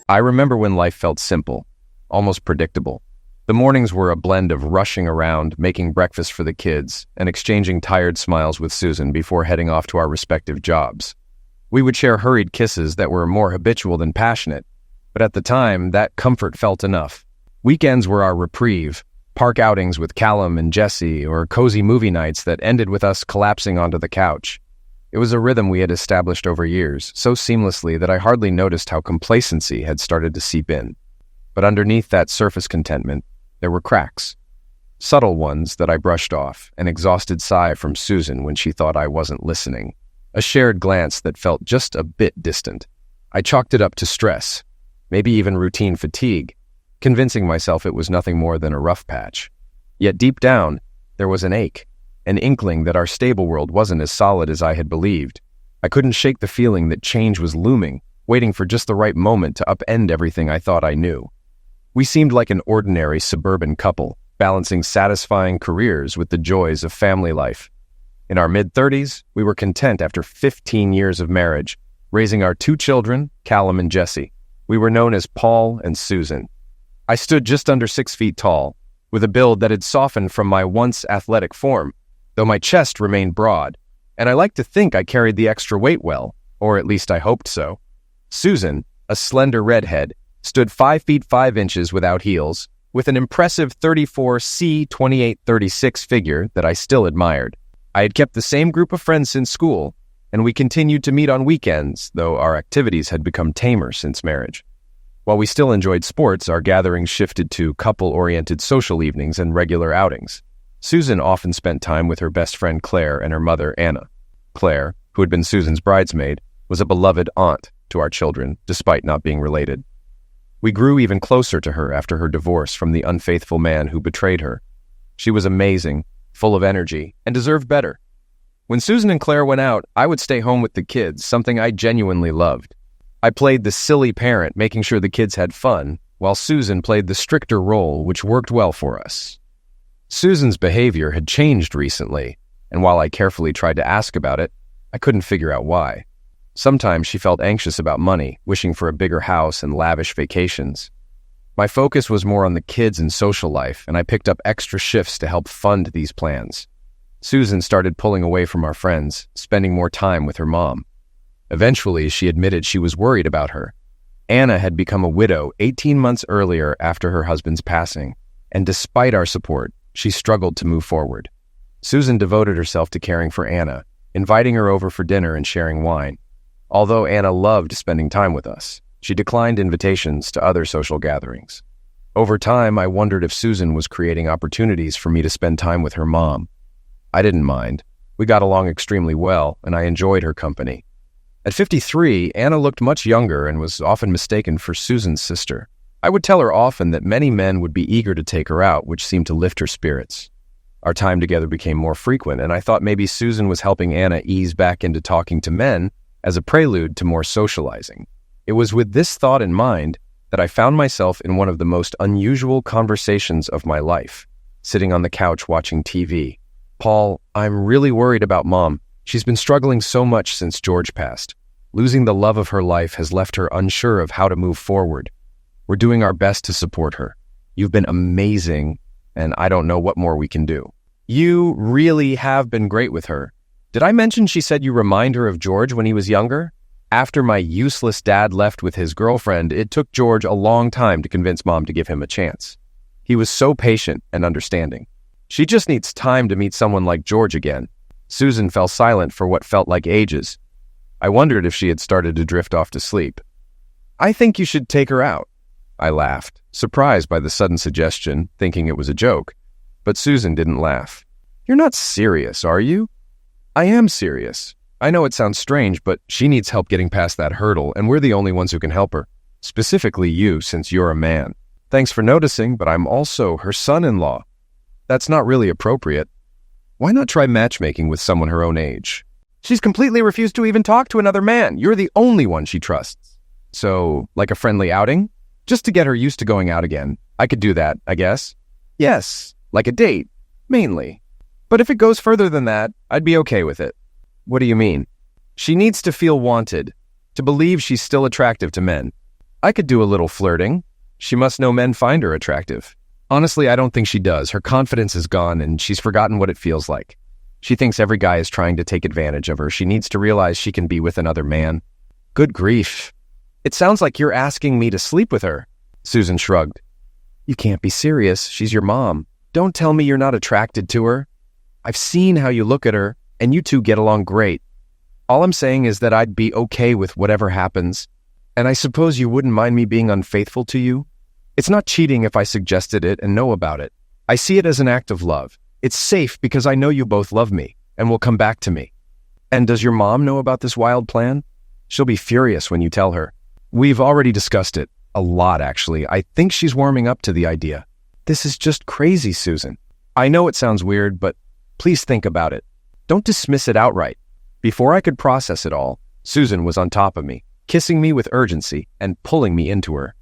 I remember when life felt simple, almost predictable. The mornings were a blend of rushing around, making breakfast for the kids, and exchanging tired smiles with Susan before heading off to our respective jobs. We would share hurried kisses that were more habitual than passionate, but at the time, that comfort felt enough. Weekends were our reprieve, park outings with Callum and Jesse, or cozy movie nights that ended with us collapsing onto the couch. It was a rhythm we had established over years, so seamlessly that I hardly noticed how complacency had started to seep in. But underneath that surface contentment, there were cracks. Subtle ones that I brushed off, an exhausted sigh from Susan when she thought I wasn't listening, a shared glance that felt just a bit distant. I chalked it up to stress, maybe even routine fatigue, convincing myself it was nothing more than a rough patch. Yet deep down, there was an ache, an inkling that our stable world wasn't as solid as I had believed. I couldn't shake the feeling that change was looming, waiting for just the right moment to upend everything I thought I knew. We seemed like an ordinary suburban couple, balancing satisfying careers with the joys of family life. In our mid-30s, we were content after 15 years of marriage, raising our 2 children, Callum and Jesse. We were known as Paul and Susan. I stood just under 6 feet tall, with a build that had softened from my once athletic form, though my chest remained broad, and I like to think I carried the extra weight well, or at least I hoped so. Susan, a slender redhead, stood 5 feet 5 inches without heels, with an impressive 34C2836 figure that I still admired. I had kept the same group of friends since school, and we continued to meet on weekends, though our activities had become tamer since marriage. While we still enjoyed sports, our gatherings shifted to couple-oriented social evenings and regular outings. Susan often spent time with her best friend Claire and her mother Anna. Claire, who had been Susan's bridesmaid, was a beloved aunt to our children, despite not being related. We grew even closer to her after her divorce from the unfaithful man who betrayed her. She was amazing, full of energy, and deserved better. When Susan and Claire went out, I would stay home with the kids, something I genuinely loved. I played the silly parent, making sure the kids had fun, while Susan played the stricter role, which worked well for us. Susan's behavior had changed recently, and while I carefully tried to ask about it, I couldn't figure out why. Sometimes she felt anxious about money, wishing for a bigger house and lavish vacations. My focus was more on the kids and social life, and I picked up extra shifts to help fund these plans. Susan started pulling away from our friends, spending more time with her mom. Eventually, she admitted she was worried about her. Anna had become a widow 18 months earlier after her husband's passing, and despite our support, she struggled to move forward. Susan devoted herself to caring for Anna, inviting her over for dinner and sharing wine. Although Anna loved spending time with us, she declined invitations to other social gatherings. Over time, I wondered if Susan was creating opportunities for me to spend time with her mom. I didn't mind. We got along extremely well, and I enjoyed her company. At 53, Anna looked much younger and was often mistaken for Susan's sister. I would tell her often that many men would be eager to take her out, which seemed to lift her spirits. Our time together became more frequent, and I thought maybe Susan was helping Anna ease back into talking to men as a prelude to more socializing. It was with this thought in mind that I found myself in one of the most unusual conversations of my life, sitting on the couch watching TV. "Paul, I'm really worried about Mom. She's been struggling so much since George passed. Losing the love of her life has left her unsure of how to move forward. We're doing our best to support her. You've been amazing, and I don't know what more we can do." "You really have been great with her. Did I mention she said you remind her of George when he was younger? After my useless dad left with his girlfriend, it took George a long time to convince Mom to give him a chance. He was so patient and understanding. She just needs time to meet someone like George again." Susan fell silent for what felt like ages. I wondered if she had started to drift off to sleep. "I think you should take her out." I laughed, surprised by the sudden suggestion, thinking it was a joke. But Susan didn't laugh. "You're not serious, are you?" "I am serious. I know it sounds strange, but she needs help getting past that hurdle, and we're the only ones who can help her. Specifically you, since you're a man. Thanks for noticing, but I'm also her son-in-law. That's not really appropriate. Why not try matchmaking with someone her own age?" "She's completely refused to even talk to another man. You're the only one she trusts." "So, like a friendly outing? Just to get her used to going out again. I could do that, I guess." "Yes, like a date, mainly. But if it goes further than that, I'd be okay with it." "What do you mean?" "She needs to feel wanted, to believe she's still attractive to men." I could do a little flirting. She must know men find her attractive. Honestly, I don't think she does. Her confidence is gone and she's forgotten what it feels like. She thinks every guy is trying to take advantage of her. She needs to realize she can be with another man. Good grief. It sounds like you're asking me to sleep with her. Susan shrugged. You can't be serious. She's your mom. Don't tell me you're not attracted to her. I've seen how you look at her, and you two get along great. All I'm saying is that I'd be okay with whatever happens, and I suppose you wouldn't mind me being unfaithful to you? It's not cheating if I suggested it and know about it. I see it as an act of love. It's safe because I know you both love me and will come back to me. And does your mom know about this wild plan? She'll be furious when you tell her. We've already discussed it. A lot, actually. I think she's warming up to the idea. This is just crazy, Susan. I know it sounds weird, but please think about it. Don't dismiss it outright. Before I could process it all, Susan was on top of me, kissing me with urgency and pulling me into her.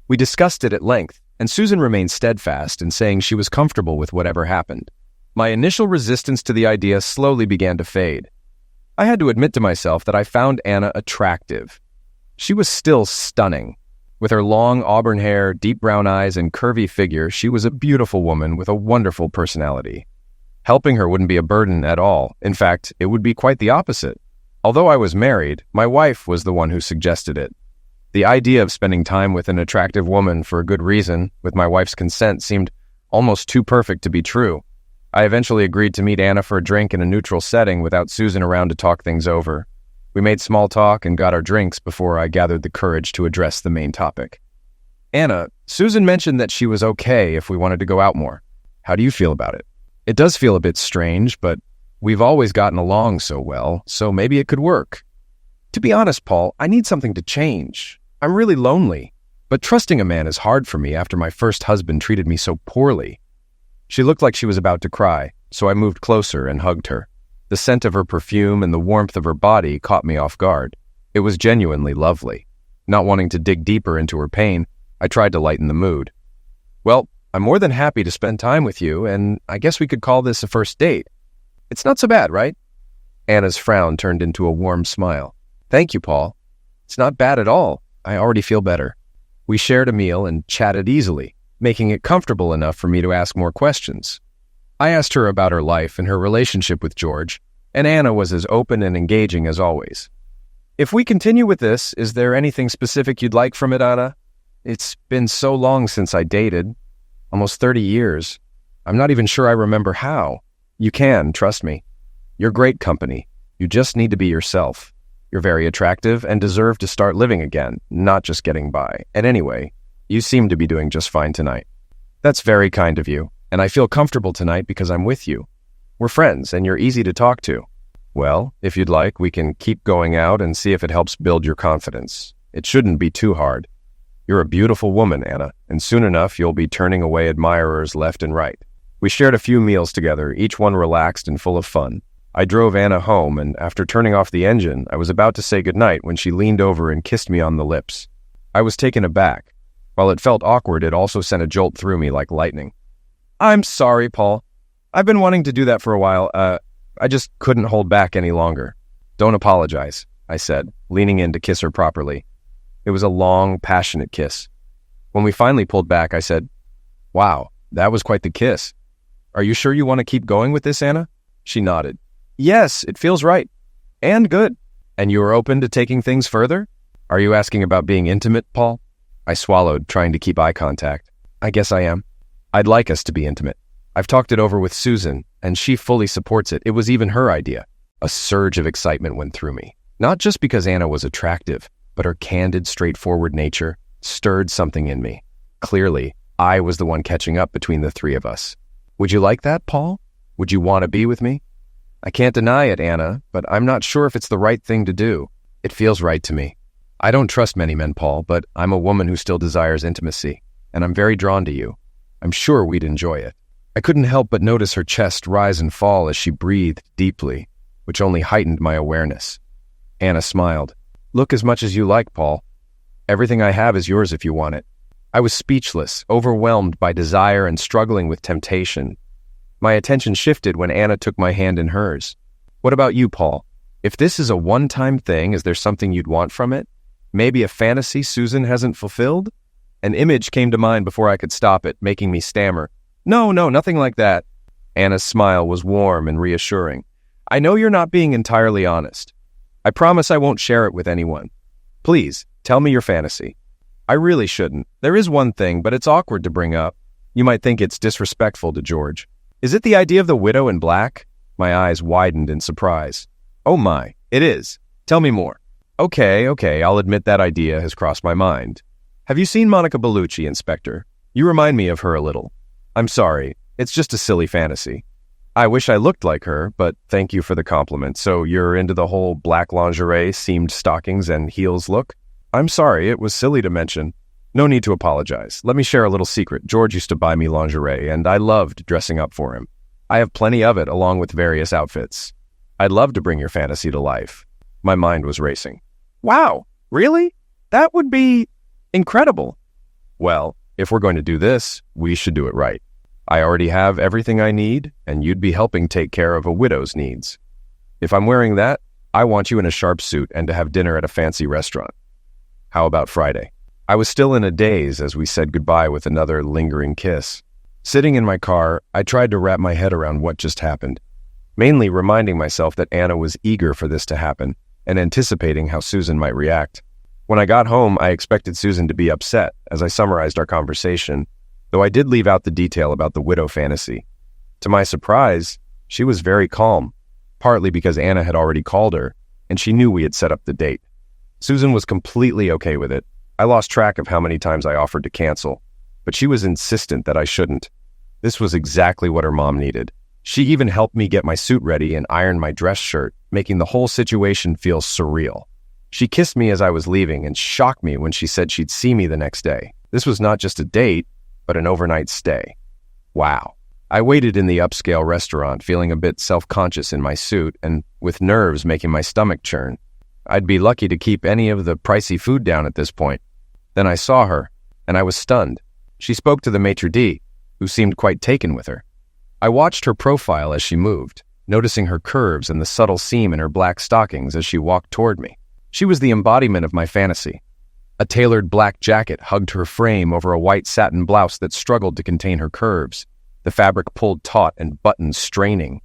We discussed it at length, and Susan remained steadfast in saying she was comfortable with whatever happened. My initial resistance to the idea slowly began to fade. I had to admit to myself that I found Anna attractive. She was still stunning. With her long auburn hair, deep brown eyes, and curvy figure, she was a beautiful woman with a wonderful personality. Helping her wouldn't be a burden at all. In fact, it would be quite the opposite. Although I was married, my wife was the one who suggested it. The idea of spending time with an attractive woman for a good reason, with my wife's consent, seemed almost too perfect to be true. I eventually agreed to meet Anna for a drink in a neutral setting without Susan around to talk things over. We made small talk and got our drinks before I gathered the courage to address the main topic. Anna, Susan mentioned that she was okay if we wanted to go out more. How do you feel about it? It does feel a bit strange, but we've always gotten along so well, so maybe it could work. To be honest, Paul, I need something to change. I'm really lonely, but trusting a man is hard for me after my first husband treated me so poorly. She looked like she was about to cry, so I moved closer and hugged her. The scent of her perfume and the warmth of her body caught me off guard. It was genuinely lovely. Not wanting to dig deeper into her pain, I tried to lighten the mood. Well, I'm more than happy to spend time with you, and I guess we could call this a first date. It's not so bad, right? Anna's frown turned into a warm smile. Thank you, Paul. It's not bad at all. I already feel better. We shared a meal and chatted easily, making it comfortable enough for me to ask more questions. I asked her about her life and her relationship with George, and Anna was as open and engaging as always. If we continue with this, is there anything specific you'd like from it, Anna? It's been so long since I dated. Almost 30 years. I'm not even sure I remember how. You can, trust me. You're great company. You just need to be yourself. You're very attractive and deserve to start living again, not just getting by. And anyway, you seem to be doing just fine tonight. That's very kind of you, and I feel comfortable tonight because I'm with you. We're friends, and you're easy to talk to. Well, if you'd like, we can keep going out and see if it helps build your confidence. It shouldn't be too hard. You're a beautiful woman, Anna, and soon enough you'll be turning away admirers left and right. We shared a few meals together, each one relaxed and full of fun. I drove Anna home, and after turning off the engine, I was about to say goodnight when she leaned over and kissed me on the lips. I was taken aback. While it felt awkward, it also sent a jolt through me like lightning. I'm sorry, Paul. I've been wanting to do that for a while. I just couldn't hold back any longer. Don't apologize, I said, leaning in to kiss her properly. It was a long, passionate kiss. When we finally pulled back, I said, Wow, that was quite the kiss. Are you sure you want to keep going with this, Anna? She nodded. Yes, it feels right. And good. And you are open to taking things further? Are you asking about being intimate, Paul? I swallowed, trying to keep eye contact. I guess I am. I'd like us to be intimate. I've talked it over with Susan, and she fully supports it. It was even her idea. A surge of excitement went through me. Not just because Anna was attractive, but her candid, straightforward nature stirred something in me. Clearly, I was the one catching up between the three of us. Would you like that, Paul? Would you want to be with me? I can't deny it, Anna, but I'm not sure if it's the right thing to do. It feels right to me. I don't trust many men, Paul, but I'm a woman who still desires intimacy, and I'm very drawn to you. I'm sure we'd enjoy it. I couldn't help but notice her chest rise and fall as she breathed deeply, which only heightened my awareness. Anna smiled. Look as much as you like, Paul. Everything I have is yours if you want it. I was speechless, overwhelmed by desire and struggling with temptation. My attention shifted when Anna took my hand in hers. What about you, Paul? If this is a one-time thing, is there something you'd want from it? Maybe a fantasy Susan hasn't fulfilled? An image came to mind before I could stop it, making me stammer. No, nothing like that. Anna's smile was warm and reassuring. I know you're not being entirely honest. I promise I won't share it with anyone. Please, tell me your fantasy. I really shouldn't. There is one thing, but it's awkward to bring up. You might think it's disrespectful to George. Is it the idea of the widow in black? My eyes widened in surprise. Oh my, it is. Tell me more. Okay, I'll admit that idea has crossed my mind. Have you seen Monica Bellucci, Inspector? You remind me of her a little. I'm sorry, it's just a silly fantasy. I wish I looked like her, but thank you for the compliment. So you're into the whole black lingerie, seamed stockings, and heels look? I'm sorry, it was silly to mention. No need to apologize. Let me share a little secret. George used to buy me lingerie, and I loved dressing up for him. I have plenty of it, along with various outfits. I'd love to bring your fantasy to life. My mind was racing. Wow, really? That would be incredible. Well, if we're going to do this, we should do it right. I already have everything I need, and you'd be helping take care of a widow's needs. If I'm wearing that, I want you in a sharp suit and to have dinner at a fancy restaurant. How about Friday? I was still in a daze as we said goodbye with another lingering kiss. Sitting in my car, I tried to wrap my head around what just happened, mainly reminding myself that Anna was eager for this to happen and anticipating how Susan might react. When I got home, I expected Susan to be upset as I summarized our conversation, though I did leave out the detail about the widow fantasy. To my surprise, she was very calm, partly because Anna had already called her, and she knew we had set up the date. Susan was completely okay with it. I lost track of how many times I offered to cancel, but she was insistent that I shouldn't. This was exactly what her mom needed. She even helped me get my suit ready and iron my dress shirt, making the whole situation feel surreal. She kissed me as I was leaving and shocked me when she said she'd see me the next day. This was not just a date, but an overnight stay. Wow. I waited in the upscale restaurant, feeling a bit self-conscious in my suit and with nerves making my stomach churn. I'd be lucky to keep any of the pricey food down at this point. Then I saw her, and I was stunned. She spoke to the maitre d', who seemed quite taken with her. I watched her profile as she moved, noticing her curves and the subtle seam in her black stockings as she walked toward me. She was the embodiment of my fantasy. A tailored black jacket hugged her frame over a white satin blouse that struggled to contain her curves, the fabric pulled taut and buttons straining.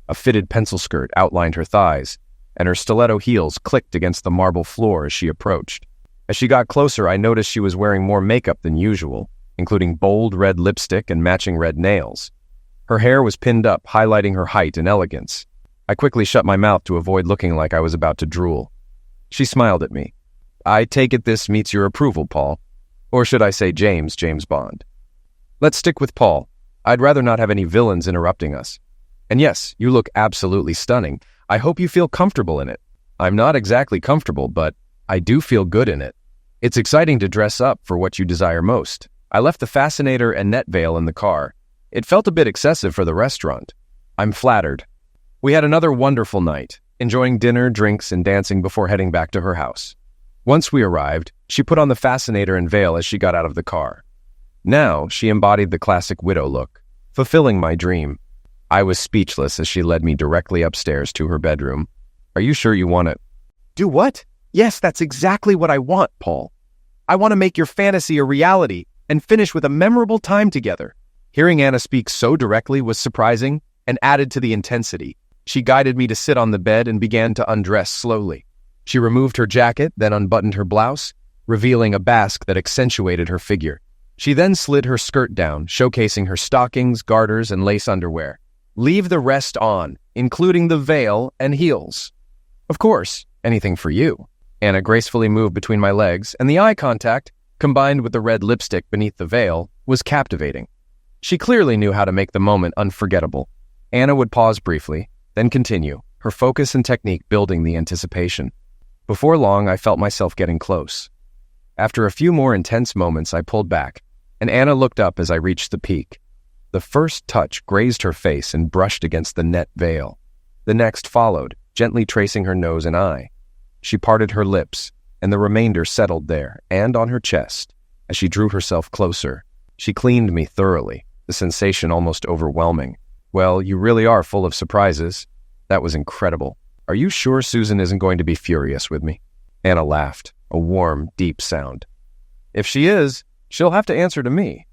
A fitted pencil skirt outlined her thighs, and her stiletto heels clicked against the marble floor as she approached. As she got closer, I noticed she was wearing more makeup than usual, including bold red lipstick and matching red nails. Her hair was pinned up, highlighting her height and elegance. I quickly shut my mouth to avoid looking like I was about to drool. She smiled at me. I take it this meets your approval, Paul. Or should I say James Bond. Let's stick with Paul. I'd rather not have any villains interrupting us. And yes, you look absolutely stunning. I hope you feel comfortable in it. I'm not exactly comfortable, but I do feel good in it. It's exciting to dress up for what you desire most. I left the fascinator and net veil in the car. It felt a bit excessive for the restaurant. I'm flattered. We had another wonderful night, enjoying dinner, drinks, and dancing before heading back to her house. Once we arrived, she put on the fascinator and veil as she got out of the car. Now, she embodied the classic widow look, fulfilling my dream. I was speechless as she led me directly upstairs to her bedroom. Are you sure you want it? Do what? Yes, that's exactly what I want, Paul. I want to make your fantasy a reality and finish with a memorable time together. Hearing Anna speak so directly was surprising and added to the intensity. She guided me to sit on the bed and began to undress slowly. She removed her jacket, then unbuttoned her blouse, revealing a basque that accentuated her figure. She then slid her skirt down, showcasing her stockings, garters, and lace underwear. Leave the rest on, including the veil and heels. Of course, anything for you. Anna gracefully moved between my legs, and the eye contact, combined with the red lipstick beneath the veil, was captivating. She clearly knew how to make the moment unforgettable. Anna would pause briefly, then continue, her focus and technique building the anticipation. Before long, I felt myself getting close. After a few more intense moments, I pulled back, and Anna looked up as I reached the peak. The first touch grazed her face and brushed against the net veil. The next followed, gently tracing her nose and eye. She parted her lips, and the remainder settled there and on her chest. As she drew herself closer, she cleaned me thoroughly, the sensation almost overwhelming. Well, you really are full of surprises. That was incredible. Are you sure Susan isn't going to be furious with me? Anna laughed. a warm, deep sound. If she is, she'll have to answer to me.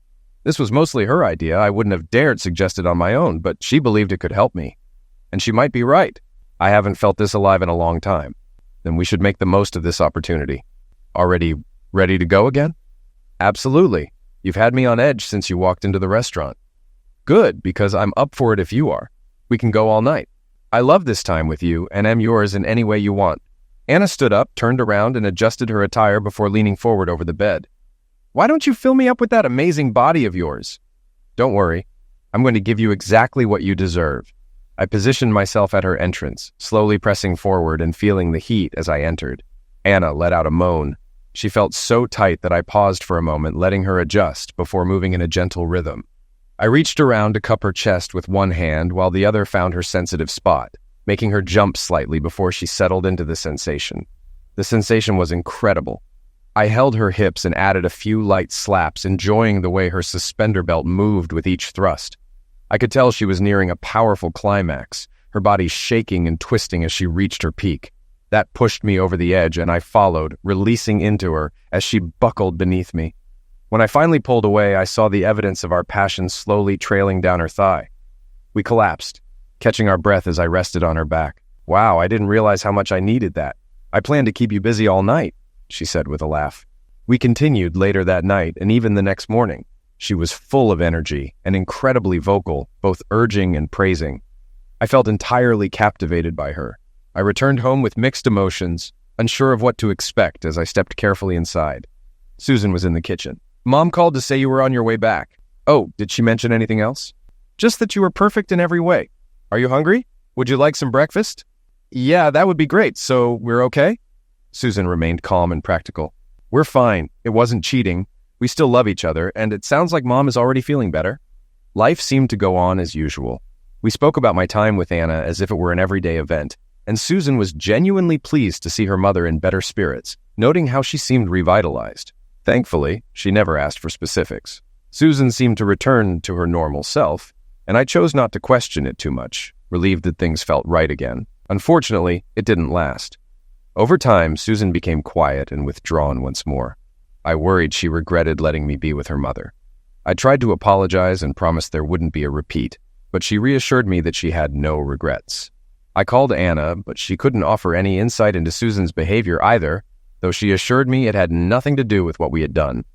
This was mostly her idea. I wouldn't have dared suggest it on my own, but she believed it could help me. And she might be right. I haven't felt this alive in a long time. Then we should make the most of this opportunity. Already ready to go again? Absolutely. You've had me on edge since you walked into the restaurant. Good, because I'm up for it if you are. We can go all night. I love this time with you and am yours in any way you want. Anna stood up, turned around, and adjusted her attire before leaning forward over the bed. Why don't you fill me up with that amazing body of yours? Don't worry. I'm going to give you exactly what you deserve. I positioned myself at her entrance, slowly pressing forward and feeling the heat as I entered. Anna let out a moan. She felt so tight that I paused for a moment, letting her adjust before moving in a gentle rhythm. I reached around to cup her chest with one hand while the other found her sensitive spot, making her jump slightly before she settled into the sensation. The sensation was incredible. I held her hips and added a few light slaps, enjoying the way her suspender belt moved with each thrust. I could tell she was nearing a powerful climax, her body shaking and twisting as she reached her peak. That pushed me over the edge, and I followed, releasing into her as she buckled beneath me. When I finally pulled away, I saw the evidence of our passion slowly trailing down her thigh. We collapsed, catching our breath as I rested on her back. Wow, I didn't realize how much I needed that. I planned to keep you busy all night, she said with a laugh. We continued later that night and even the next morning. She was full of energy and incredibly vocal, both urging and praising. I felt entirely captivated by her. I returned home with mixed emotions, unsure of what to expect as I stepped carefully inside. Susan was in the kitchen. Mom called to say you were on your way back. Oh, did she mention anything else? Just that you were perfect in every way. Are you hungry? Would you like some breakfast? Yeah, that would be great. So we're okay? Susan remained calm and practical. We're fine. It wasn't cheating. We still love each other, and it sounds like Mom is already feeling better. Life seemed to go on as usual. We spoke about my time with Anna as if it were an everyday event, and Susan was genuinely pleased to see her mother in better spirits, noting how she seemed revitalized. Thankfully, she never asked for specifics. Susan seemed to return to her normal self, and I chose not to question it too much, relieved that things felt right again. Unfortunately, it didn't last. Over time, Susan became quiet and withdrawn once more. I worried she regretted letting me be with her mother. I tried to apologize and promised there wouldn't be a repeat, but she reassured me that she had no regrets. I called Anna, but she couldn't offer any insight into Susan's behavior either, though she assured me it had nothing to do with what we had done.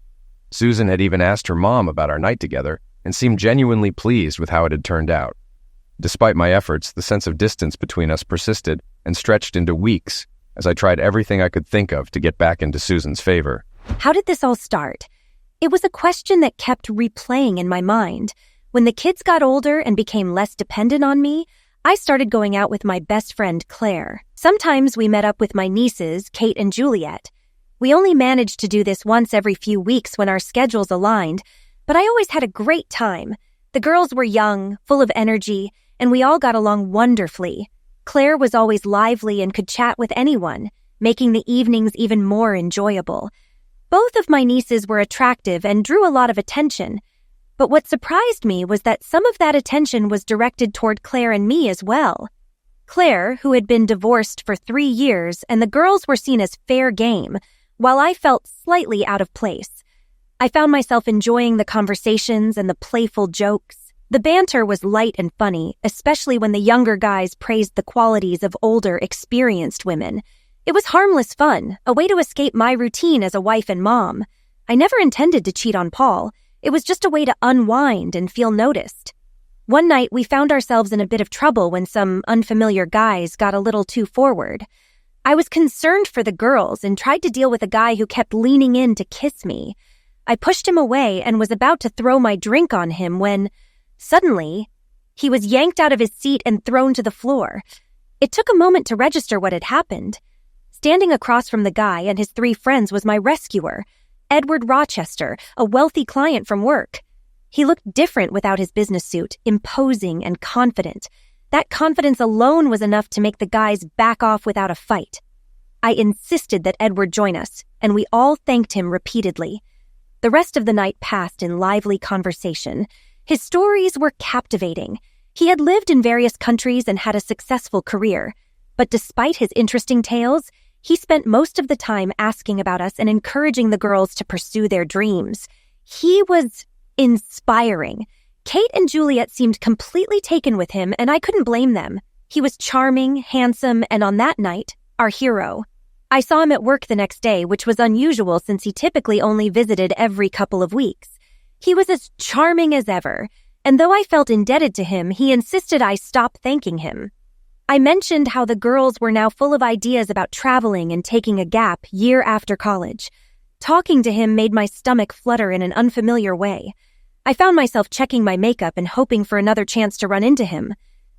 Susan had even asked her mom about our night together and seemed genuinely pleased with how it had turned out. Despite my efforts, the sense of distance between us persisted and stretched into weeks as I tried everything I could think of to get back into Susan's favor. How did this all start? It was a question that kept replaying in my mind. When the kids got older and became less dependent on me, I started going out with my best friend, Claire. Sometimes we met up with my nieces, Kate and Juliet. We only managed to do this once every few weeks when our schedules aligned, but I always had a great time. The girls were young, full of energy, and we all got along wonderfully. Claire was always lively and could chat with anyone, making the evenings even more enjoyable. Both of my nieces were attractive and drew a lot of attention. But what surprised me was that some of that attention was directed toward Claire and me as well. Claire, who had been divorced for 3 years, and the girls were seen as fair game, while I felt slightly out of place. I found myself enjoying the conversations and the playful jokes. The banter was light and funny, especially when the younger guys praised the qualities of older, experienced women. It was harmless fun, a way to escape my routine as a wife and mom. I never intended to cheat on Paul. It was just a way to unwind and feel noticed. One night, we found ourselves in a bit of trouble when some unfamiliar guys got a little too forward. I was concerned for the girls and tried to deal with a guy who kept leaning in to kiss me. I pushed him away and was about to throw my drink on him when, suddenly, he was yanked out of his seat and thrown to the floor. It took a moment to register what had happened. Standing across from the guy and his 3 friends was my rescuer, Edward Rochester, a wealthy client from work. He looked different without his business suit, imposing and confident. That confidence alone was enough to make the guys back off without a fight. I insisted that Edward join us, and we all thanked him repeatedly. The rest of the night passed in lively conversation. His stories were captivating. He had lived in various countries and had a successful career. But despite his interesting tales, He spent most of the time asking about us and encouraging the girls to pursue their dreams. He was inspiring. Kate and Juliet seemed completely taken with him, and I couldn't blame them. He was charming, handsome, and on that night, our hero. I saw him at work the next day, which was unusual since he typically only visited every couple of weeks. He was as charming as ever, and though I felt indebted to him, he insisted I stop thanking him. I mentioned how the girls were now full of ideas about traveling and taking a gap year after college. Talking to him made my stomach flutter in an unfamiliar way. I found myself checking my makeup and hoping for another chance to run into him.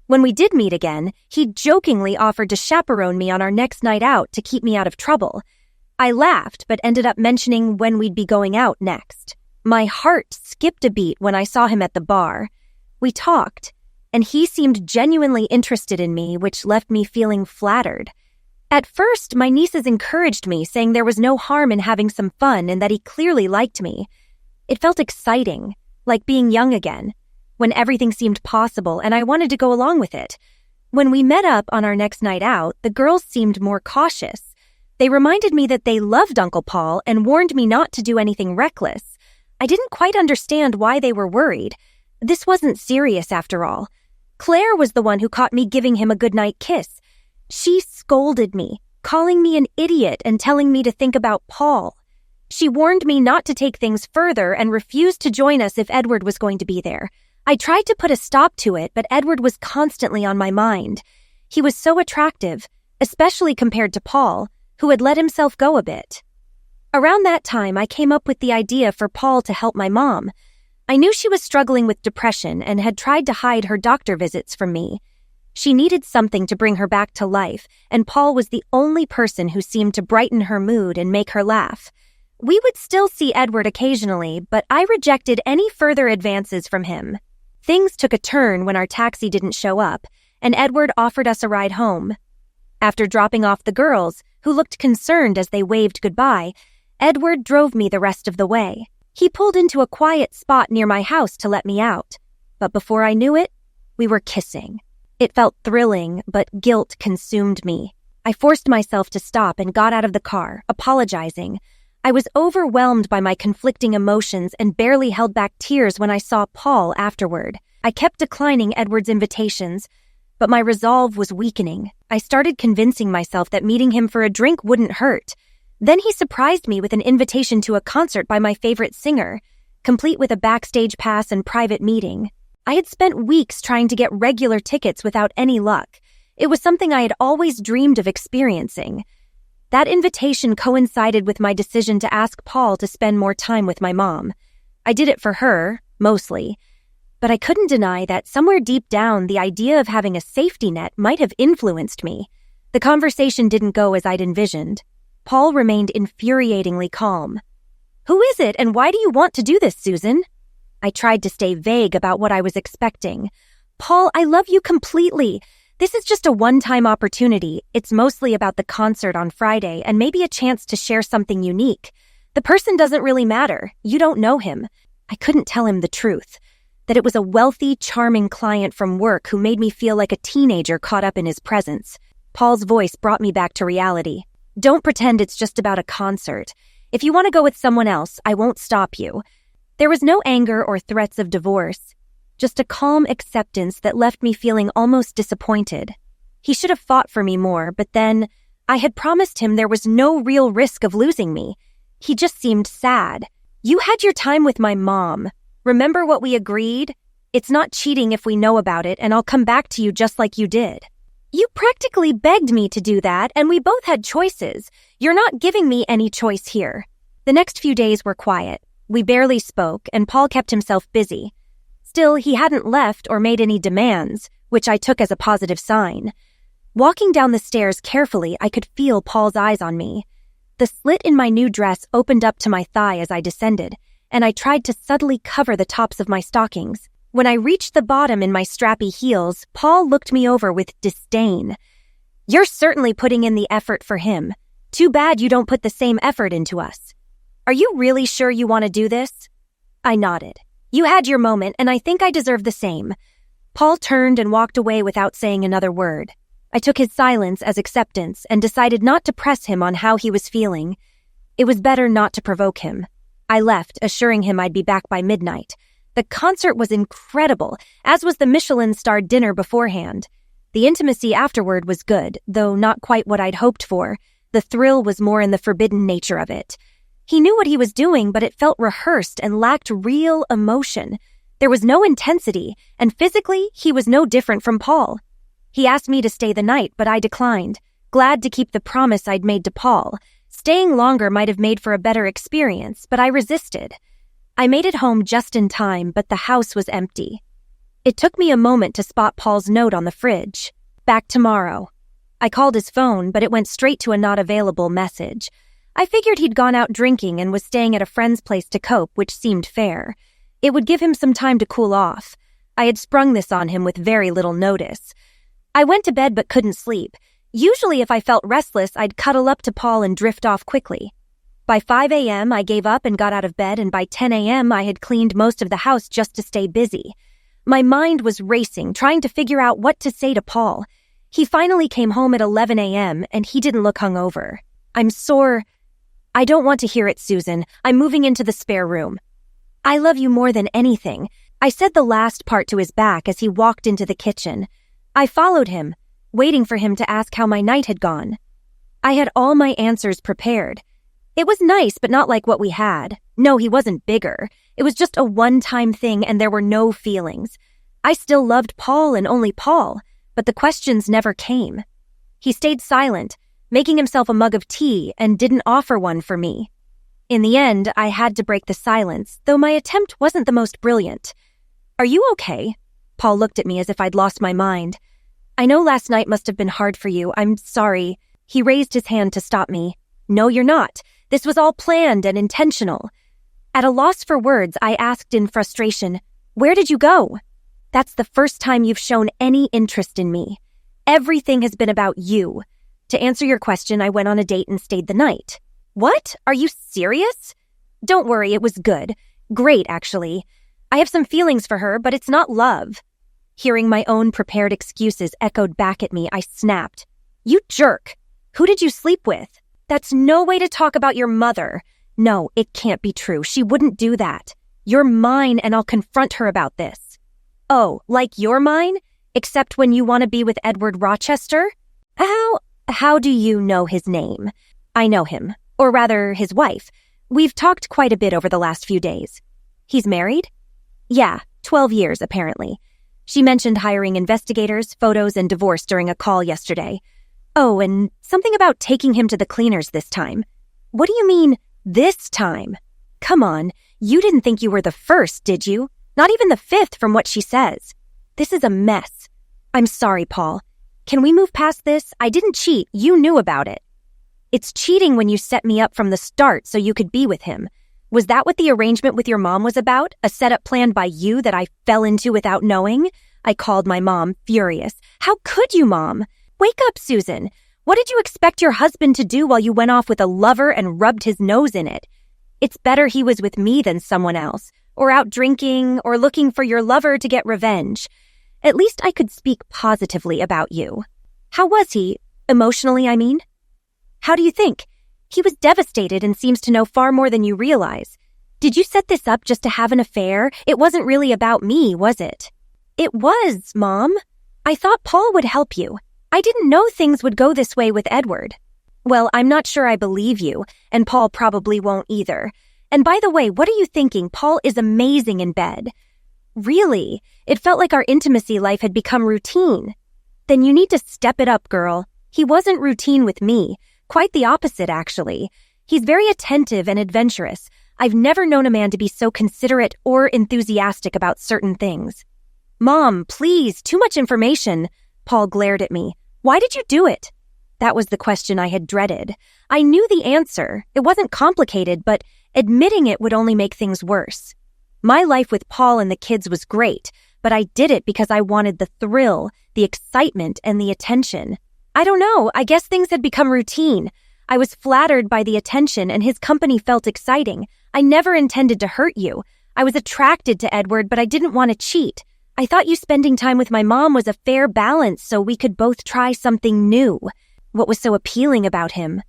When we did meet again, he jokingly offered to chaperone me on our next night out to keep me out of trouble. I laughed, but ended up mentioning when we'd be going out next. My heart skipped a beat when I saw him at the bar. We talked, and he seemed genuinely interested in me, which left me feeling flattered. At first, my nieces encouraged me, saying there was no harm in having some fun and that he clearly liked me. It felt exciting, like being young again, when everything seemed possible and I wanted to go along with it. When we met up on our next night out, the girls seemed more cautious. They reminded me that they loved Uncle Paul and warned me not to do anything reckless. I didn't quite understand why they were worried. This wasn't serious after all. Claire was the one who caught me giving him a goodnight kiss. She scolded me, calling me an idiot and telling me to think about Paul. She warned me not to take things further and refused to join us if Edward was going to be there. I tried to put a stop to it, but Edward was constantly on my mind. He was so attractive, especially compared to Paul, who had let himself go a bit. Around that time, I came up with the idea for Paul to help my mom. I knew she was struggling with depression and had tried to hide her doctor visits from me. She needed something to bring her back to life, and Paul was the only person who seemed to brighten her mood and make her laugh. We would still see Edward occasionally, but I rejected any further advances from him. Things took a turn when our taxi didn't show up, and Edward offered us a ride home. After dropping off the girls, who looked concerned as they waved goodbye, Edward drove me the rest of the way. He pulled into a quiet spot near my house to let me out. But before I knew it, we were kissing. It felt thrilling, but guilt consumed me. I forced myself to stop and got out of the car, apologizing. I was overwhelmed by my conflicting emotions and barely held back tears when I saw Paul afterward. I kept declining Edward's invitations, but my resolve was weakening. I started convincing myself that meeting him for a drink wouldn't hurt. Then he surprised me with an invitation to a concert by my favorite singer, complete with a backstage pass and private meeting. I had spent weeks trying to get regular tickets without any luck. It was something I had always dreamed of experiencing. That invitation coincided with my decision to ask Paul to spend more time with my mom. I did it for her, mostly, but I couldn't deny that somewhere deep down the idea of having a safety net might have influenced me. The conversation didn't go as I'd envisioned. Paul remained infuriatingly calm. "Who is it, and why do you want to do this, Susan?" I tried to stay vague about what I was expecting. "Paul, I love you completely. This is just a one-time opportunity. It's mostly about the concert on Friday and maybe a chance to share something unique. The person doesn't really matter. You don't know him." I couldn't tell him the truth, that it was a wealthy, charming client from work who made me feel like a teenager caught up in his presence. Paul's voice brought me back to reality. "Don't pretend it's just about a concert. If you want to go with someone else, I won't stop you." There was no anger or threats of divorce, just a calm acceptance that left me feeling almost disappointed. He should have fought for me more, but then I had promised him there was no real risk of losing me. He just seemed sad. "You had your time with my mom. Remember what we agreed? It's not cheating if we know about it, and I'll come back to you just like you did." "You practically begged me to do that, and we both had choices. You're not giving me any choice here." The next few days were quiet. We barely spoke, and Paul kept himself busy. Still, he hadn't left or made any demands, which I took as a positive sign. Walking down the stairs carefully, I could feel Paul's eyes on me. The slit in my new dress opened up to my thigh as I descended, and I tried to subtly cover the tops of my stockings. When I reached the bottom in my strappy heels, Paul looked me over with disdain. "You're certainly putting in the effort for him. Too bad you don't put the same effort into us. Are you really sure you want to do this?" I nodded. "You had your moment, and I think I deserve the same." Paul turned and walked away without saying another word. I took his silence as acceptance and decided not to press him on how he was feeling. It was better not to provoke him. I left, assuring him I'd be back by midnight. The concert was incredible, as was the Michelin-starred dinner beforehand. The intimacy afterward was good, though not quite what I'd hoped for. The thrill was more in the forbidden nature of it. He knew what he was doing, but it felt rehearsed and lacked real emotion. There was no intensity, and physically, he was no different from Paul. He asked me to stay the night, but I declined, glad to keep the promise I'd made to Paul. Staying longer might have made for a better experience, but I resisted. I made it home just in time, but the house was empty. It took me a moment to spot Paul's note on the fridge. Back tomorrow. I called his phone, but it went straight to a not available message. I figured he'd gone out drinking and was staying at a friend's place to cope, which seemed fair. It would give him some time to cool off. I had sprung this on him with very little notice. I went to bed but couldn't sleep. Usually if I felt restless, I'd cuddle up to Paul and drift off quickly. By 5 a.m., I gave up and got out of bed, and by 10 a.m., I had cleaned most of the house just to stay busy. My mind was racing, trying to figure out what to say to Paul. He finally came home at 11 a.m., and he didn't look hungover. I'm sore. I don't want to hear it, Susan. I'm moving into the spare room. I love you more than anything. I said the last part to his back as he walked into the kitchen. I followed him, waiting for him to ask how my night had gone. I had all my answers prepared. It was nice, but not like what we had. No, he wasn't bigger. It was just a one-time thing, and there were no feelings. I still loved Paul and only Paul, but the questions never came. He stayed silent, making himself a mug of tea, and didn't offer one for me. In the end, I had to break the silence, though my attempt wasn't the most brilliant. Are you okay? Paul looked at me as if I'd lost my mind. I know last night must have been hard for you. I'm sorry. He raised his hand to stop me. No, you're not. This was all planned and intentional. At a loss for words, I asked in frustration, where did you go? That's the first time you've shown any interest in me. Everything has been about you. To answer your question, I went on a date and stayed the night. What? Are you serious? Don't worry, it was good. Great, actually. I have some feelings for her, but it's not love. Hearing my own prepared excuses echoed back at me, I snapped. You jerk! Who did you sleep with? That's no way to talk about your mother. No, it can't be true. She wouldn't do that. You're mine, and I'll confront her about this. Oh, like you're mine? Except when you want to be with Edward Rochester? How do you know his name? I know him. Or rather, his wife. We've talked quite a bit over the last few days. He's married? Yeah, 12 years, apparently. She mentioned hiring investigators, photos, and divorce during a call yesterday. Oh, and something about taking him to the cleaners this time. What do you mean, this time? Come on, you didn't think you were the first, did you? Not even the fifth from what she says. This is a mess. I'm sorry, Paul. Can we move past this? I didn't cheat. You knew about it. It's cheating when you set me up from the start so you could be with him. Was that what the arrangement with your mom was about? A setup planned by you that I fell into without knowing? I called my mom, furious. How could you, Mom? Wake up, Susan. What did you expect your husband to do while you went off with a lover and rubbed his nose in it? It's better he was with me than someone else, or out drinking, or looking for your lover to get revenge. At least I could speak positively about you. How was he? Emotionally, I mean? How do you think? He was devastated and seems to know far more than you realize. Did you set this up just to have an affair? It wasn't really about me, was it? It was, Mom. I thought Paul would help you. I didn't know things would go this way with Edward. Well, I'm not sure I believe you, and Paul probably won't either. And by the way, what are you thinking? Paul is amazing in bed. Really? It felt like our intimacy life had become routine. Then you need to step it up, girl. He wasn't routine with me. Quite the opposite, actually. He's very attentive and adventurous. I've never known a man to be so considerate or enthusiastic about certain things. Mom, please, too much information. Paul glared at me. Why did you do it? That was the question I had dreaded. I knew the answer. It wasn't complicated, but admitting it would only make things worse. My life with Paul and the kids was great, but I did it because I wanted the thrill, the excitement, and the attention. I don't know, I guess things had become routine. I was flattered by the attention and his company felt exciting. I never intended to hurt you. I was attracted to Edward, but I didn't want to cheat. I thought you spending time with my mom was a fair balance so we could both try something new. What was so appealing about him?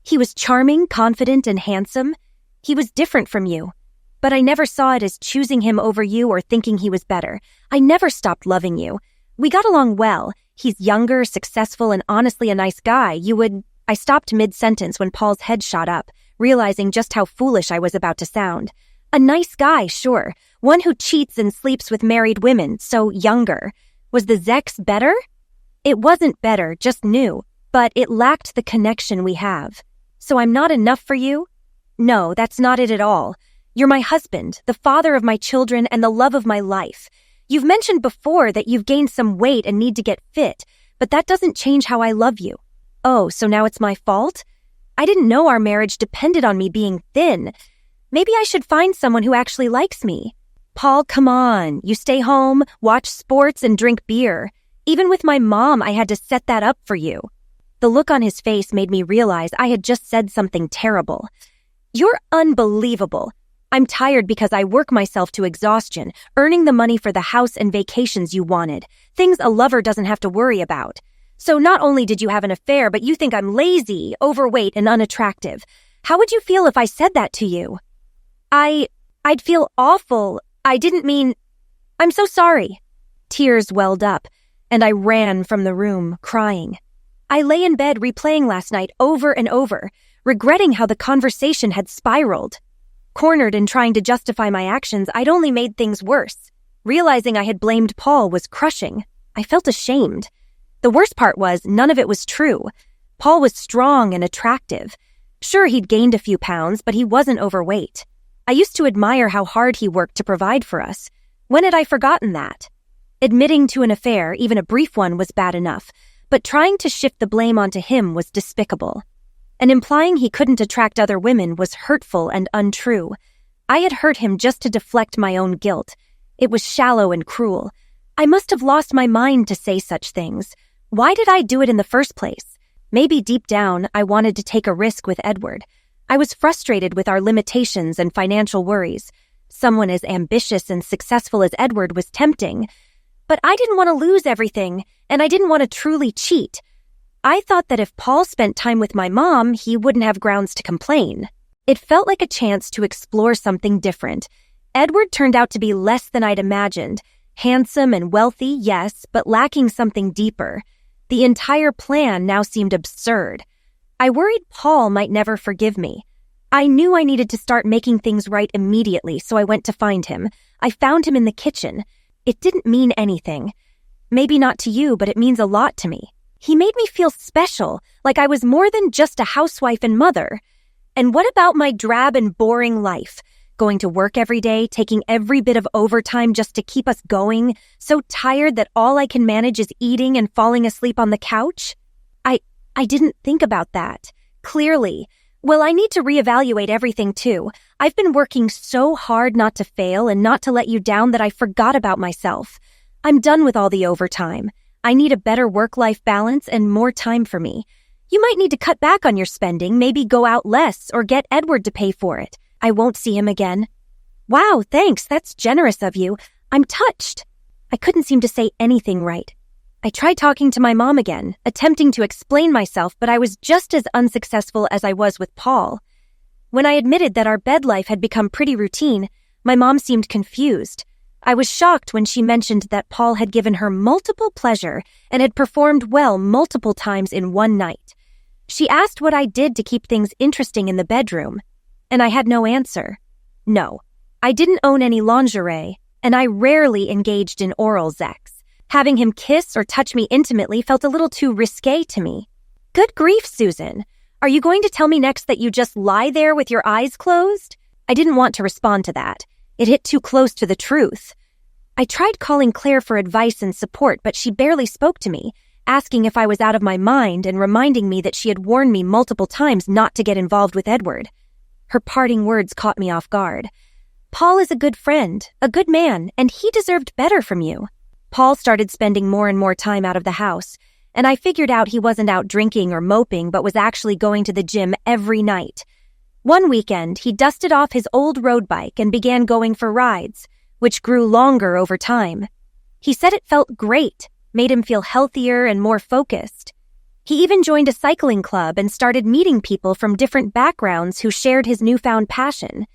He was charming, confident, and handsome. He was different from you. But I never saw it as choosing him over you or thinking he was better. I never stopped loving you. We got along well. He's younger, successful, and honestly a nice guy. I stopped mid-sentence when Paul's head shot up, realizing just how foolish I was about to sound. A nice guy, sure. One who cheats and sleeps with married women, so younger. Was the Zex better? It wasn't better, just new. But it lacked the connection we have. So I'm not enough for you? No, that's not it at all. You're my husband, the father of my children, and the love of my life. You've mentioned before that you've gained some weight and need to get fit, but that doesn't change how I love you. Oh, so now it's my fault? I didn't know our marriage depended on me being thin. Maybe I should find someone who actually likes me. Paul, come on. You stay home, watch sports, and drink beer. Even with my mom, I had to set that up for you. The look on his face made me realize I had just said something terrible. You're unbelievable. I'm tired because I work myself to exhaustion, earning the money for the house and vacations you wanted, things a lover doesn't have to worry about. So not only did you have an affair, but you think I'm lazy, overweight, and unattractive. How would you feel if I said that to you? I'd feel awful. I didn't mean... I'm so sorry. Tears welled up, and I ran from the room, crying. I lay in bed replaying last night over and over, regretting how the conversation had spiraled. Cornered in trying to justify my actions, I'd only made things worse. Realizing I had blamed Paul was crushing. I felt ashamed. The worst part was none of it was true. Paul was strong and attractive. Sure, he'd gained a few pounds, but he wasn't overweight. I used to admire how hard he worked to provide for us. When had I forgotten that? Admitting to an affair, even a brief one, was bad enough, but trying to shift the blame onto him was despicable. And implying he couldn't attract other women was hurtful and untrue. I had hurt him just to deflect my own guilt. It was shallow and cruel. I must have lost my mind to say such things. Why did I do it in the first place? Maybe deep down, I wanted to take a risk with Edward. I was frustrated with our limitations and financial worries. Someone as ambitious and successful as Edward was tempting. But I didn't want to lose everything, and I didn't want to truly cheat. I thought that if Paul spent time with my mom, he wouldn't have grounds to complain. It felt like a chance to explore something different. Edward turned out to be less than I'd imagined. Handsome and wealthy, yes, but lacking something deeper. The entire plan now seemed absurd. I worried Paul might never forgive me. I knew I needed to start making things right immediately, so I went to find him. I found him in the kitchen. It didn't mean anything. Maybe not to you, but it means a lot to me. He made me feel special, like I was more than just a housewife and mother. And what about my drab and boring life? Going to work every day, taking every bit of overtime just to keep us going, so tired that all I can manage is eating and falling asleep on the couch? I didn't think about that. Clearly. Well, I need to reevaluate everything too. I've been working so hard not to fail and not to let you down that I forgot about myself. I'm done with all the overtime. I need a better work-life balance and more time for me. You might need to cut back on your spending, maybe go out less or get Edward to pay for it. I won't see him again. Wow, thanks. That's generous of you. I'm touched. I couldn't seem to say anything right. I tried talking to my mom again, attempting to explain myself, but I was just as unsuccessful as I was with Paul. When I admitted that our bed life had become pretty routine, my mom seemed confused. I was shocked when she mentioned that Paul had given her multiple pleasure and had performed well multiple times in one night. She asked what I did to keep things interesting in the bedroom, and I had no answer. No, I didn't own any lingerie, and I rarely engaged in oral sex. Having him kiss or touch me intimately felt a little too risque to me. Good grief, Susan. Are you going to tell me next that you just lie there with your eyes closed? I didn't want to respond to that. It hit too close to the truth. I tried calling Claire for advice and support, but she barely spoke to me, asking if I was out of my mind and reminding me that she had warned me multiple times not to get involved with Edward. Her parting words caught me off guard. Paul is a good friend, a good man, and he deserved better from you. Paul started spending more and more time out of the house, and I figured out he wasn't out drinking or moping but was actually going to the gym every night. One weekend, he dusted off his old road bike and began going for rides, which grew longer over time. He said it felt great, made him feel healthier and more focused. He even joined a cycling club and started meeting people from different backgrounds who shared his newfound passion.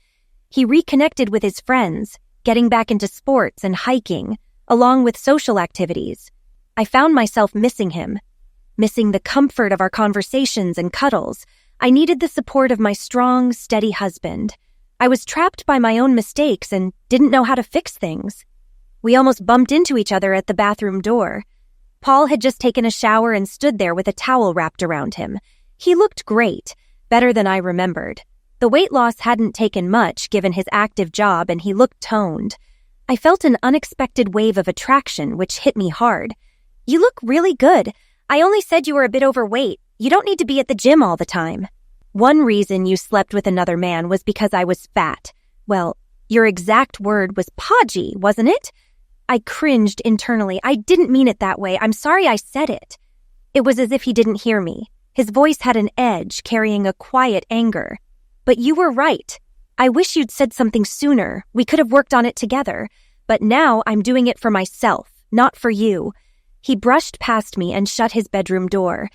He reconnected with his friends, getting back into sports and hiking, along with social activities. I found myself missing him, missing the comfort of our conversations and cuddles. I needed the support of my strong, steady husband. I was trapped by my own mistakes and didn't know how to fix things. We almost bumped into each other at the bathroom door. Paul had just taken a shower and stood there with a towel wrapped around him. He looked great, better than I remembered. The weight loss hadn't taken much given his active job and he looked toned. I felt an unexpected wave of attraction which hit me hard. "You look really good. I only said you were a bit overweight. You don't need to be at the gym all the time." "One reason you slept with another man was because I was fat." "Well, your exact word was podgy, wasn't it?" I cringed internally. "I didn't mean it that way. I'm sorry I said it." It was as if he didn't hear me. His voice had an edge, carrying a quiet anger. "But you were right. I wish you'd said something sooner. We could have worked on it together. But now I'm doing it for myself, not for you." He brushed past me and shut his bedroom door.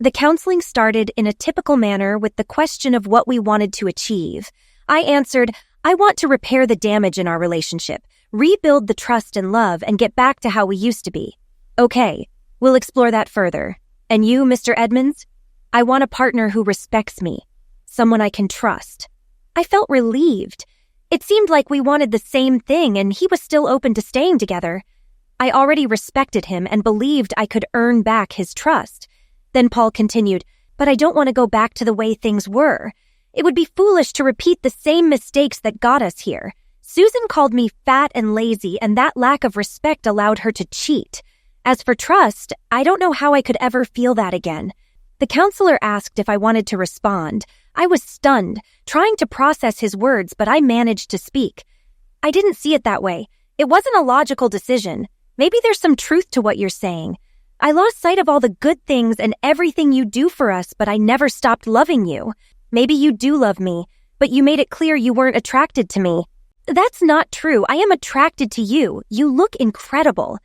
The counseling started in a typical manner with the question of what we wanted to achieve. I answered, "I want to repair the damage in our relationship, rebuild the trust and love, and get back to how we used to be." "Okay, we'll explore that further. And you, Mr. Edmonds?" "I want a partner who respects me, someone I can trust." I felt relieved. It seemed like we wanted the same thing and he was still open to staying together. I already respected him and believed I could earn back his trust. Then Paul continued, "But I don't want to go back to the way things were. It would be foolish to repeat the same mistakes that got us here. Susan called me fat and lazy, and that lack of respect allowed her to cheat. As for trust, I don't know how I could ever feel that again." The counselor asked if I wanted to respond. I was stunned, trying to process his words, but I managed to speak. "I didn't see it that way. It wasn't a logical decision. Maybe there's some truth to what you're saying. I lost sight of all the good things and everything you do for us, but I never stopped loving you. Maybe you do love me, but you made it clear you weren't attracted to me." "That's not true. I am attracted to you. You look incredible."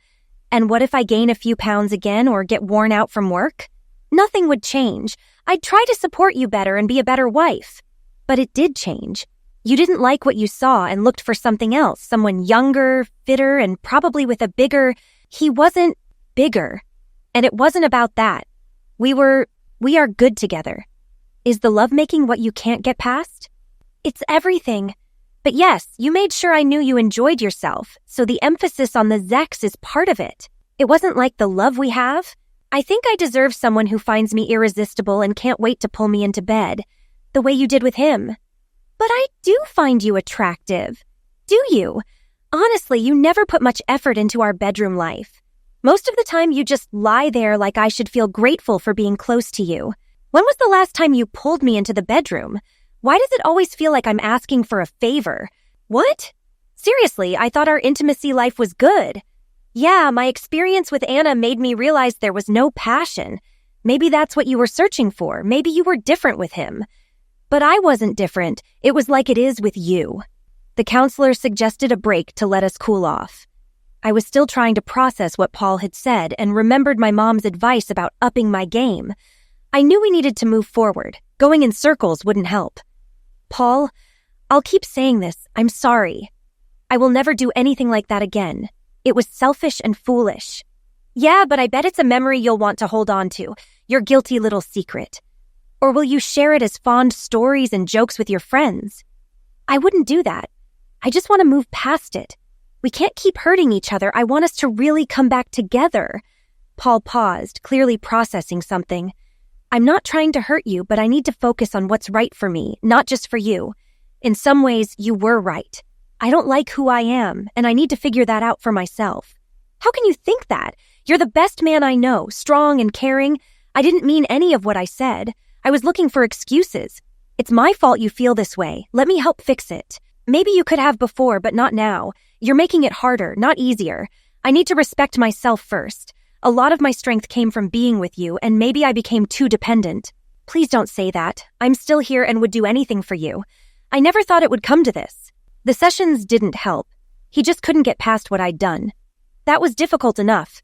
"And what if I gain a few pounds again or get worn out from work?" "Nothing would change. I'd try to support you better and be a better wife." "But it did change. You didn't like what you saw and looked for something else, someone younger, fitter, and probably with a bigger—" "He wasn't bigger. And it wasn't about that. We are good together." "Is the lovemaking what you can't get past?" "It's everything. But yes, you made sure I knew you enjoyed yourself, so the emphasis on the sex is part of it. It wasn't like the love we have. I think I deserve someone who finds me irresistible and can't wait to pull me into bed, the way you did with him." "But I do find you attractive." "Do you? Honestly, you never put much effort into our bedroom life. Most of the time you just lie there like I should feel grateful for being close to you. When was the last time you pulled me into the bedroom? Why does it always feel like I'm asking for a favor?" "What? Seriously, I thought our intimacy life was good." "Yeah, my experience with Anna made me realize there was no passion. Maybe that's what you were searching for. Maybe you were different with him." "But I wasn't different. It was like it is with you." The counselor suggested a break to let us cool off. I was still trying to process what Paul had said and remembered my mom's advice about upping my game. I knew we needed to move forward. Going in circles wouldn't help. "Paul, I'll keep saying this. I'm sorry. I will never do anything like that again. It was selfish and foolish." "Yeah, but I bet it's a memory you'll want to hold on to, your guilty little secret. Or will you share it as fond stories and jokes with your friends?" "I wouldn't do that. I just want to move past it. We can't keep hurting each other. I want us to really come back together." Paul paused, clearly processing something. "I'm not trying to hurt you, but I need to focus on what's right for me, not just for you. In some ways, you were right. I don't like who I am, and I need to figure that out for myself." "How can you think that? You're the best man I know, strong and caring. I didn't mean any of what I said. I was looking for excuses. It's my fault you feel this way. Let me help fix it. Maybe you could have before, but not now. You're making it harder, not easier. I need to respect myself first. A lot of my strength came from being with you, and maybe I became too dependent. Please don't say that. I'm still here and would do anything for you. I never thought it would come to this." The sessions didn't help. He just couldn't get past what I'd done. That was difficult enough.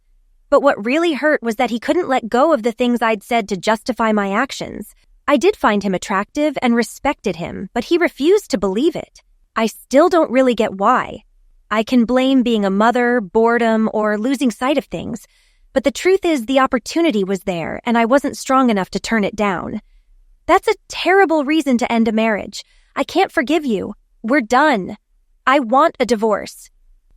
But what really hurt was that he couldn't let go of the things I'd said to justify my actions. I did find him attractive and respected him, but he refused to believe it. I still don't really get why. I can blame being a mother, boredom, or losing sight of things, but the truth is the opportunity was there and I wasn't strong enough to turn it down. That's a terrible reason to end a marriage. I can't forgive you. We're done. I want a divorce.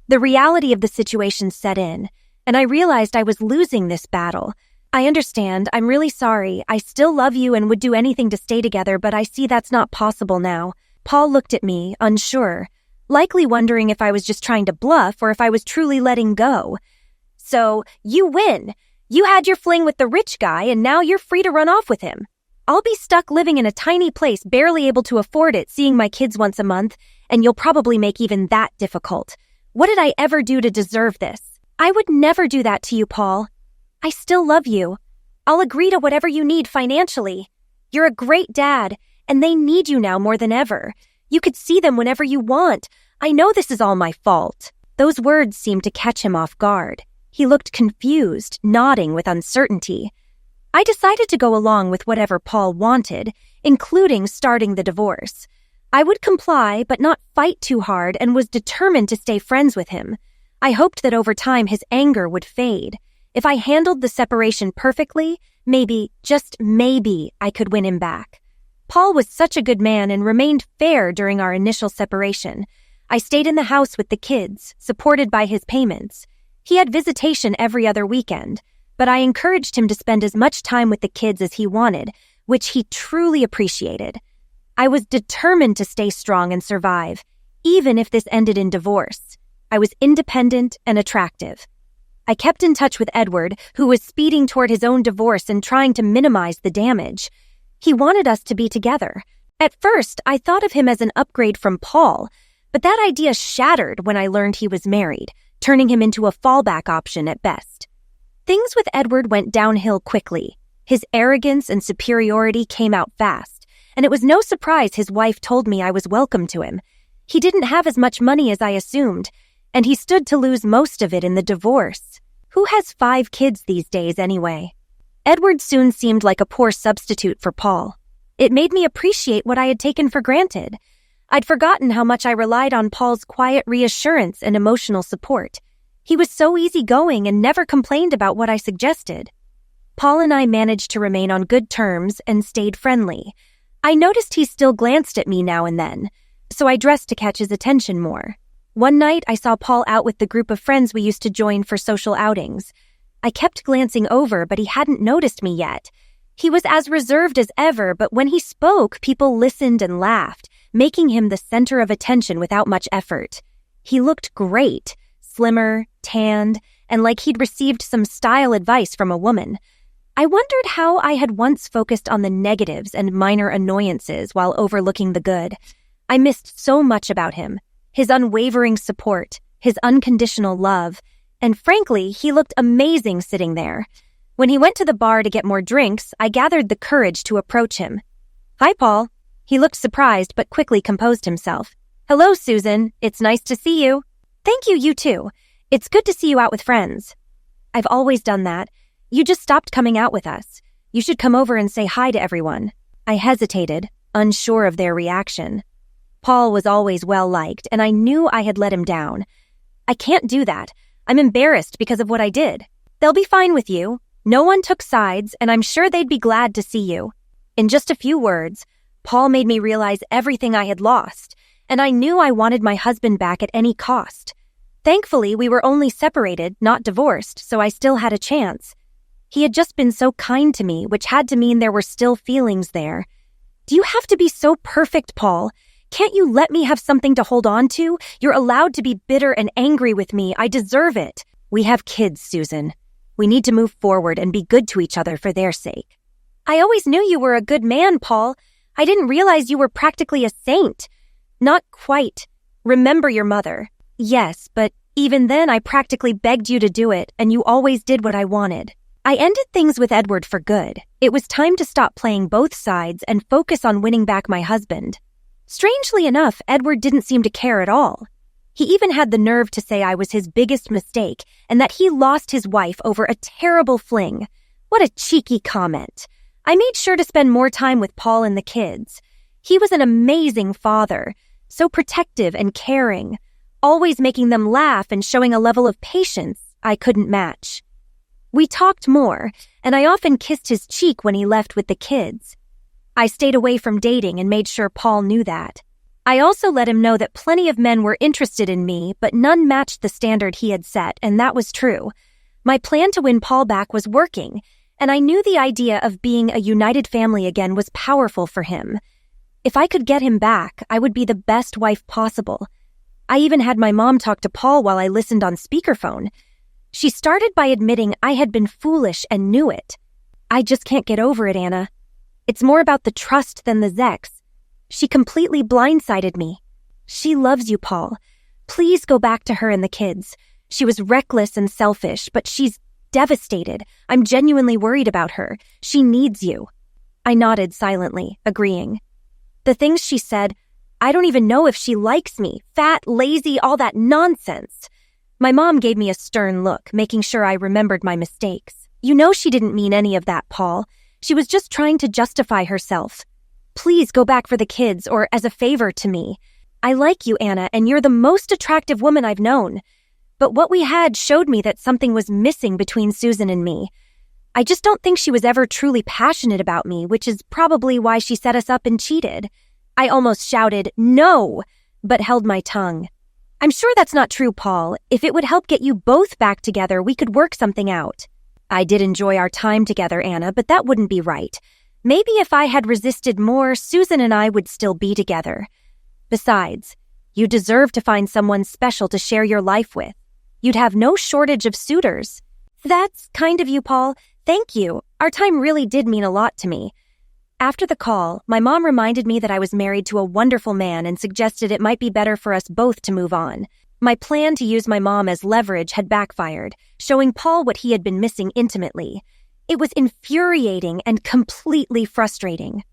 The reality of the situation set in, and I realized I was losing this battle. I understand. I'm really sorry. I still love you and would do anything to stay together, but I see that's not possible now. Paul looked at me, unsure, likely wondering if I was just trying to bluff or if I was truly letting go. So, you win. You had your fling with the rich guy and now you're free to run off with him. I'll be stuck living in a tiny place, barely able to afford it, seeing my kids once a month, and you'll probably make even that difficult. What did I ever do to deserve this? I would never do that to you, Paul. I still love you. I'll agree to whatever you need financially. You're a great dad, and they need you now more than ever. You could see them whenever you want. I know this is all my fault. Those words seemed to catch him off guard. He looked confused, nodding with uncertainty. I decided to go along with whatever Paul wanted, including starting the divorce. I would comply, but not fight too hard, and was determined to stay friends with him. I hoped that over time his anger would fade. If I handled the separation perfectly, maybe, just maybe, I could win him back. Paul was such a good man and remained fair during our initial separation. I stayed in the house with the kids, supported by his payments. He had visitation every other weekend, but I encouraged him to spend as much time with the kids as he wanted, which he truly appreciated. I was determined to stay strong and survive, even if this ended in divorce. I was independent and attractive. I kept in touch with Edward, who was speeding toward his own divorce and trying to minimize the damage. He wanted us to be together. At first, I thought of him as an upgrade from Paul, but that idea shattered when I learned he was married, turning him into a fallback option at best. Things with Edward went downhill quickly. His arrogance and superiority came out fast, and it was no surprise his wife told me I was welcome to him. He didn't have as much money as I assumed, and he stood to lose most of it in the divorce. Who has 5 kids these days anyway? Edward soon seemed like a poor substitute for Paul. It made me appreciate what I had taken for granted. I'd forgotten how much I relied on Paul's quiet reassurance and emotional support. He was so easygoing and never complained about what I suggested. Paul and I managed to remain on good terms and stayed friendly. I noticed he still glanced at me now and then, so I dressed to catch his attention more. One night, I saw Paul out with the group of friends we used to join for social outings. I kept glancing over, but he hadn't noticed me yet. He was as reserved as ever, but when he spoke, people listened and laughed, making him the center of attention without much effort. He looked great, slimmer, tanned, and like he'd received some style advice from a woman. I wondered how I had once focused on the negatives and minor annoyances while overlooking the good. I missed so much about him. His unwavering support, his unconditional love, and frankly, he looked amazing sitting there. When he went to the bar to get more drinks, I gathered the courage to approach him. "Hi, Paul." He looked surprised but quickly composed himself. "Hello, Susan. It's nice to see you." "Thank you, you too. It's good to see you out with friends." "I've always done that. You just stopped coming out with us. You should come over and say hi to everyone." I hesitated, unsure of their reaction. Paul was always well-liked, and I knew I had let him down. "I can't do that. I'm embarrassed because of what I did. They'll be fine with you. No one took sides, and I'm sure they'd be glad to see you." In just a few words, Paul made me realize everything I had lost, and I knew I wanted my husband back at any cost. Thankfully, we were only separated, not divorced, so I still had a chance. He had just been so kind to me, which had to mean there were still feelings there. "Do you have to be so perfect, Paul? Can't you let me have something to hold on to? You're allowed to be bitter and angry with me. I deserve it." "We have kids, Susan. We need to move forward and be good to each other for their sake." "I always knew you were a good man, Paul. I didn't realize you were practically a saint." "Not quite. Remember your mother." "Yes, but even then I practically begged you to do it, and you always did what I wanted." I ended things with Edward for good. It was time to stop playing both sides and focus on winning back my husband. Strangely enough, Edward didn't seem to care at all. He even had the nerve to say I was his biggest mistake and that he lost his wife over a terrible fling. What a cheeky comment. I made sure to spend more time with Paul and the kids. He was an amazing father, so protective and caring, always making them laugh and showing a level of patience I couldn't match. We talked more, and I often kissed his cheek when he left with the kids. I stayed away from dating and made sure Paul knew that. I also let him know that plenty of men were interested in me, but none matched the standard he had set, and that was true. My plan to win Paul back was working, and I knew the idea of being a united family again was powerful for him. If I could get him back, I would be the best wife possible. I even had my mom talk to Paul while I listened on speakerphone. She started by admitting I had been foolish and knew it. I just can't get over it, Anna. It's more about the trust than the sex. She completely blindsided me. She loves you, Paul. Please go back to her and the kids. She was reckless and selfish, but she's devastated. I'm genuinely worried about her. She needs you. I nodded silently, agreeing. The things she said, I don't even know if she likes me. Fat, lazy, all that nonsense. My mom gave me a stern look, making sure I remembered my mistakes. You know she didn't mean any of that, Paul. She was just trying to justify herself. Please go back for the kids or as a favor to me. I like you, Anna, and you're the most attractive woman I've known. But what we had showed me that something was missing between Susan and me. I just don't think she was ever truly passionate about me, which is probably why she set us up and cheated. I almost shouted, no, but held my tongue. I'm sure that's not true, Paul. If it would help get you both back together, we could work something out. I did enjoy our time together, Anna, but that wouldn't be right. Maybe if I had resisted more, Susan and I would still be together. Besides, you deserve to find someone special to share your life with. You'd have no shortage of suitors. That's kind of you, Paul. Thank you. Our time really did mean a lot to me. After the call, my mom reminded me that I was married to a wonderful man and suggested it might be better for us both to move on. My plan to use my mom as leverage had backfired, showing Paul what he had been missing intimately. It was infuriating and completely frustrating.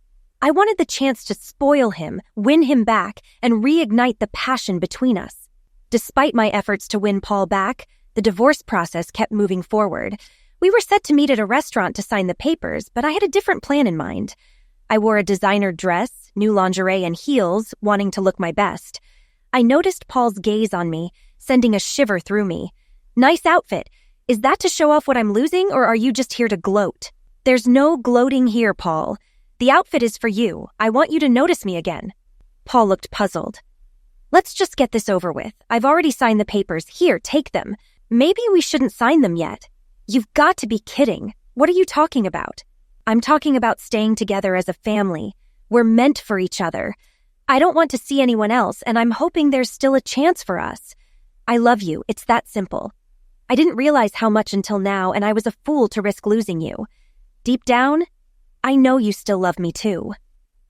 I wanted the chance to spoil him, win him back, and reignite the passion between us. Despite my efforts to win Paul back, the divorce process kept moving forward. We were set to meet at a restaurant to sign the papers, but I had a different plan in mind. I wore a designer dress, new lingerie, and heels, wanting to look my best. I noticed Paul's gaze on me, sending a shiver through me. Nice outfit. Is that to show off what I'm losing, or are you just here to gloat? There's no gloating here, Paul. The outfit is for you. I want you to notice me again. Paul looked puzzled. Let's just get this over with. I've already signed the papers. Here, take them. Maybe we shouldn't sign them yet. You've got to be kidding. What are you talking about? I'm talking about staying together as a family. We're meant for each other. I don't want to see anyone else, and I'm hoping there's still a chance for us. I love you. It's that simple. I didn't realize how much until now, and I was a fool to risk losing you. Deep down, I know you still love me too.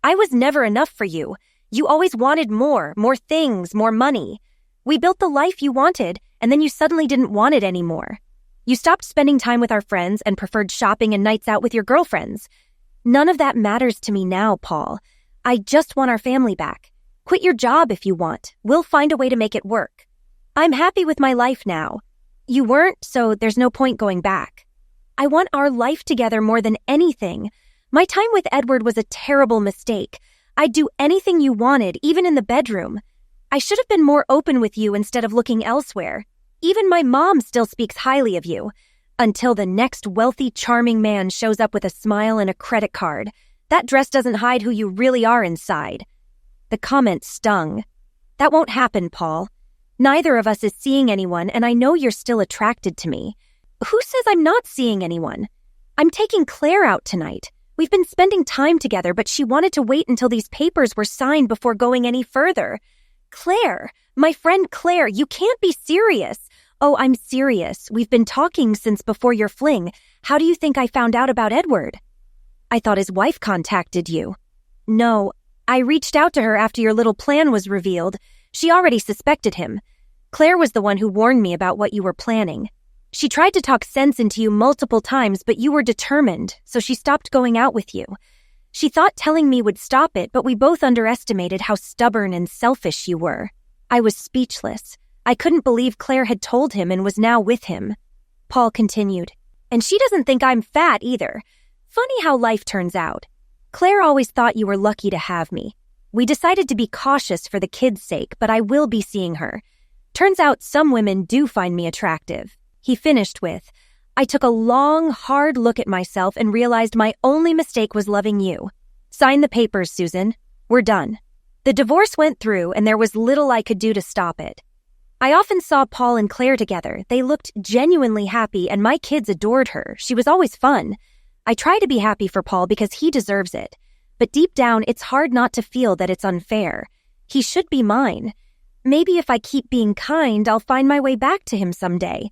I was never enough for you. You always wanted more things, more money. We built the life you wanted, and then you suddenly didn't want it anymore. You stopped spending time with our friends and preferred shopping and nights out with your girlfriends. None of that matters to me now, Paul. I just want our family back. Quit your job if you want. We'll find a way to make it work. I'm happy with my life now. You weren't, so there's no point going back. I want our life together more than anything. My time with Edward was a terrible mistake. I'd do anything you wanted, even in the bedroom. I should have been more open with you instead of looking elsewhere. Even my mom still speaks highly of you. Until the next wealthy, charming man shows up with a smile and a credit card. That dress doesn't hide who you really are inside. The comment stung. That won't happen, Paul. Neither of us is seeing anyone, and I know you're still attracted to me. Who says I'm not seeing anyone? I'm taking Claire out tonight. We've been spending time together, but she wanted to wait until these papers were signed before going any further. Claire, my friend Claire, you can't be serious. Oh, I'm serious. We've been talking since before your fling. How do you think I found out about Edward? I thought his wife contacted you. No, I reached out to her after your little plan was revealed. She already suspected him. Claire was the one who warned me about what you were planning. She tried to talk sense into you multiple times, but you were determined, so she stopped going out with you. She thought telling me would stop it, but we both underestimated how stubborn and selfish you were. I was speechless. I couldn't believe Claire had told him and was now with him. Paul continued, and she doesn't think I'm fat either. Funny how life turns out. Claire always thought you were lucky to have me. We decided to be cautious for the kids' sake, but I will be seeing her. Turns out some women do find me attractive. He finished with, I took a long, hard look at myself and realized my only mistake was loving you. Sign the papers, Susan. We're done. The divorce went through and there was little I could do to stop it. I often saw Paul and Claire together. They looked genuinely happy and my kids adored her. She was always fun. I try to be happy for Paul because he deserves it. But deep down, it's hard not to feel that it's unfair. He should be mine. Maybe if I keep being kind, I'll find my way back to him someday.